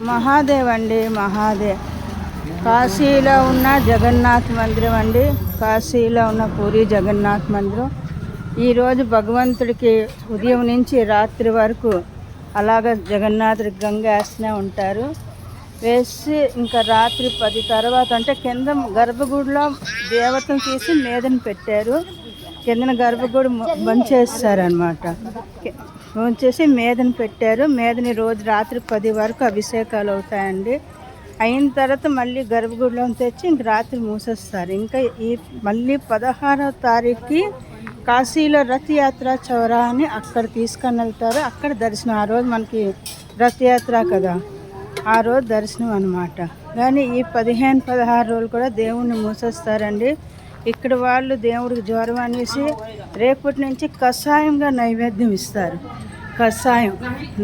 మహాదేవ్ అండి, మహాదేవ్. కాశీలో ఉన్న జగన్నాథ్ మందిరం అండి. కాశీలో ఉన్న పూరి జగన్నాథ్ మందిరం. ఈరోజు భగవంతుడికి ఉదయం నుంచి రాత్రి వరకు అలాగ జగన్నాథుడికి గంగ వేస్తూనే ఉంటారు. వేసి ఇంకా రాత్రి 10 తర్వాత అంటే కింద గర్భగుడిలో దేవతను తీసి మీదన పెట్టారు. కిందన గర్భగుడి బంచేస్తారనమాట. ఉంచేసి మేదని పెట్టారు. మేదని రోజు రాత్రి 10 వరకు అభిషేకాలు అవుతాయండి. అయిన తర్వాత మళ్ళీ గర్భగుడిలో తెచ్చి ఇంక రాత్రి మూసేస్తారు. ఇంకా మళ్ళీ 16వ తారీఖుకి కాశీలో రథయాత్ర చౌరా అని అక్కడ తీసుకొని వెళ్తారు. అక్కడ దర్శనం. ఆ రోజు మనకి రథయాత్ర కదా, ఆ రోజు దర్శనం అనమాట. కానీ ఈ 15-16 రోజులు కూడా దేవుణ్ణి మూసేస్తారండి. ఇక్కడ వాళ్ళు దేవుడికి జ్వరం అనేసి రేపటి నుంచి కషాయంగా నైవేద్యం ఇస్తారు. కషాయం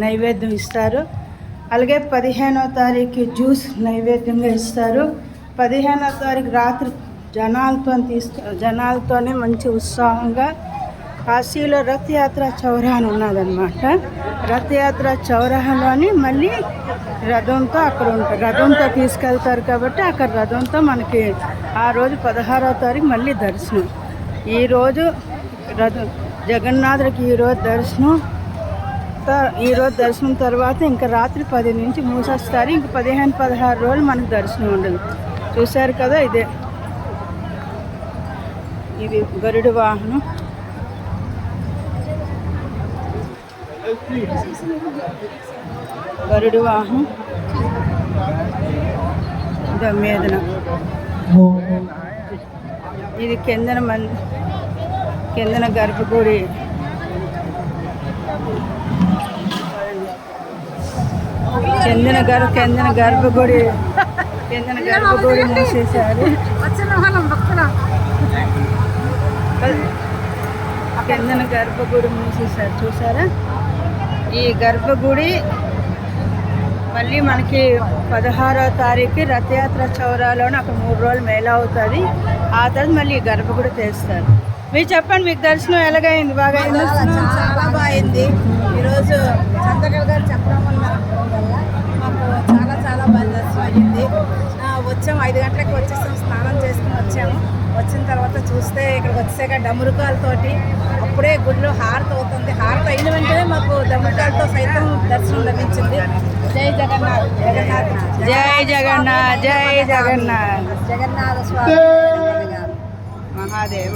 నైవేద్యం ఇస్తారు. అలాగే 15వ తారీఖు జ్యూస్ నైవేద్యంగా ఇస్తారు. 15వ తారీఖు రాత్రి జనాలతోనే మంచి ఉత్సాహంగా కాశీలో రథయాత్ర చౌరా అని ఉన్నదన్నమాట. రథయాత్ర చౌరాలోని మళ్ళీ రథంతో అక్కడ ఉంటారు. రథంతో తీసుకెళ్తారు కాబట్టి అక్కడ రథంతో మనకి ఆ రోజు 16వ తారీఖు మళ్ళీ దర్శనం. ఈరోజు జగన్నాథుడికి ఈరోజు దర్శనం తర్వాత ఇంకా రాత్రి 10 నుంచి మూసేస్తారు. ఇంక 15-16 రోజులు మనకు దర్శనం ఉండదు. చూశారు కదా, ఇది గరుడ వాహనం. గరుడ వాహనం ఇదో మీదన. ఇది కిందన గర్భగుడి. కిందన గర్భగుడి మూసేశారు. కిందన గర్భగుడి మూసేశారు. చూసారా, ఈ గర్భగుడి మళ్ళీ మనకి 16వ తారీఖు రథయాత్ర చౌరాలోనే అక్కడ 3 రోజులు మేళ అవుతుంది. ఆ తర్వాత మళ్ళీ గర్భగుడి తెస్తారు. మీరు చెప్పండి, మీకు దర్శనం ఎలాగైంది? బాగా అయింది? చాలా బాగా అయింది. ఈరోజు చంద్రకళ గారు చెప్పడం వల్ల మాకు చాలా బాగా దర్శనం అయ్యింది. వచ్చాము 5 గంటలకు వచ్చేసాం. స్నానం చేసుకుని వచ్చాము. వచ్చిన తర్వాత చూస్తే ఇక్కడికి వచ్చాక డమరుకాలతోటి అప్పుడే గుడిలో హారతి అవుతుంది. హారతి అయిన వెంటనే మాకు డమరుకాలతో సైతం దర్శనం లభించింది. జై జగన్నాథ్. జగన్నాథ స్వామి మహాదేవ్.